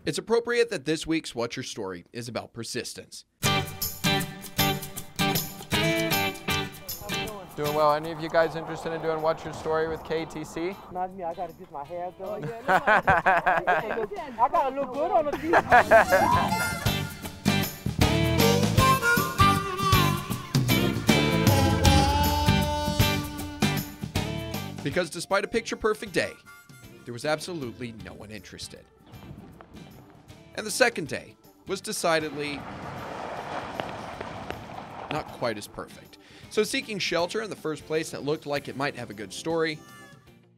It's appropriate that this week's What's Your Story is about persistence. Doing well. Any of you guys interested in doing What's Your Story with KATC? Not me. I gotta get my hair done. I gotta look good on the TV. Because despite a picture-perfect day, there was absolutely no one interested. And the second day was decidedly not quite as perfect. So seeking shelter in the first place that looked like it might have a good story,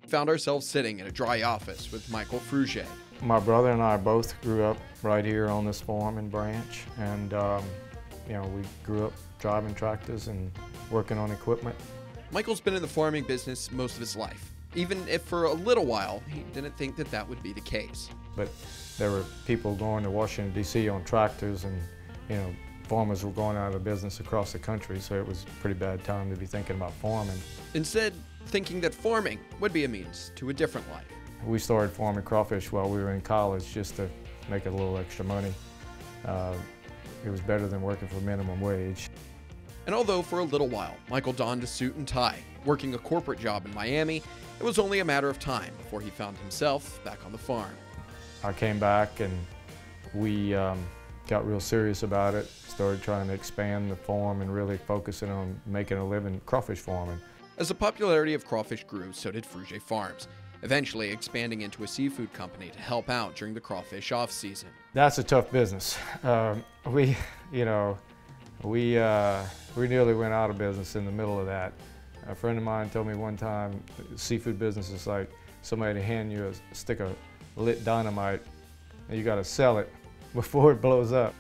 we found ourselves sitting in a dry office with Michael Fruge. My brother and I both grew up right here on this farm in Branch, and we grew up driving tractors and working on equipment. Michael's been in the farming business most of his life, even if for a little while he didn't think that that would be the case. But there were people going to Washington, D.C. on tractors, and farmers were going out of business across the country, so it was a pretty bad time to be thinking about farming. Instead, thinking that farming would be a means to a different life. We started farming crawfish while we were in college just to make a little extra money. It was better than working for minimum wage. And although for a little while Michael donned a suit and tie, working a corporate job in Miami, it was only a matter of time before he found himself back on the farm. I came back and we got real serious about it, started trying to expand the farm and really focusing on making a living crawfish farming. As the popularity of crawfish grew, so did Fruge Farms, eventually expanding into a seafood company to help out during the crawfish off-season. That's a tough business. We nearly went out of business in the middle of that. A friend of mine told me one time, seafood business is like somebody hand you a stick of lit dynamite and you gotta sell it before it blows up.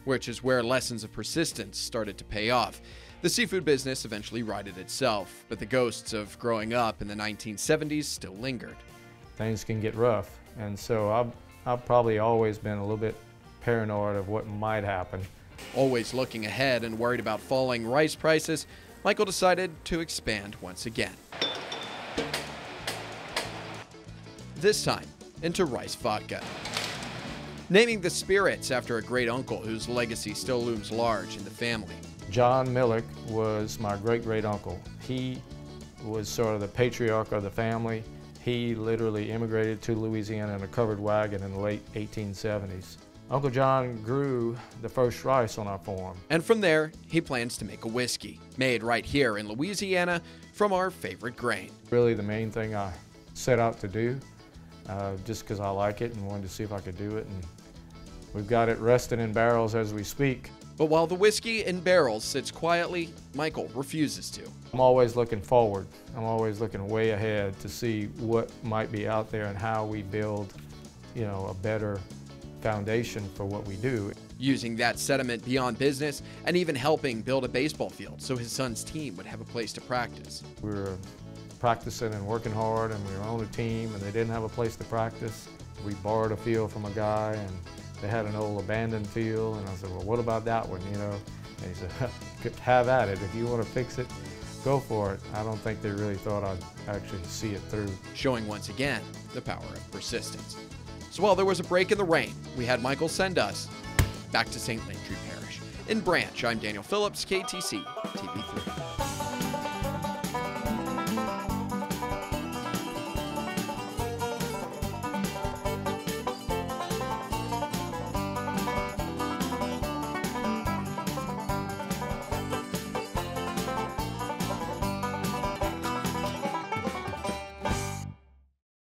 Which is where lessons of persistence started to pay off. The seafood business eventually righted itself, but the ghosts of growing up in the 1970s still lingered. Things can get rough, and so I've probably always been a little bit paranoid of what might happen. Always looking ahead and worried about falling rice prices, Michael decided to expand once again. This time into rice vodka. Naming the spirits after a great uncle whose legacy still looms large in the family. John Millick was my great-great-uncle. He was sort of the patriarch of the family. He literally immigrated to Louisiana in a covered wagon in the late 1870s. Uncle John grew the first rice on our farm. And from there, he plans to make a whiskey, made right here in Louisiana from our favorite grain. Really the main thing I set out to do, just because I like it and wanted to see if I could do it. And we've got it resting in barrels as we speak. But while the whiskey in barrels sits quietly, Michael refuses to. I'm always looking forward. I'm always looking way ahead to see what might be out there and how we build, a better foundation for what we do. Using that sentiment beyond business and even helping build a baseball field so his son's team would have a place to practice. We were practicing and working hard, and we were on a team and they didn't have a place to practice. We borrowed a field from a guy and they had an old abandoned field, and I said, well, what about that one, And he said, have at it. If you want to fix it, go for it. I don't think they really thought I'd actually see it through. Showing once again the power of persistence. So while there was a break in the rain, we had Michael send us back to St. Landry Parish. In Branch, I'm Daniel Phillips, KATC TV3.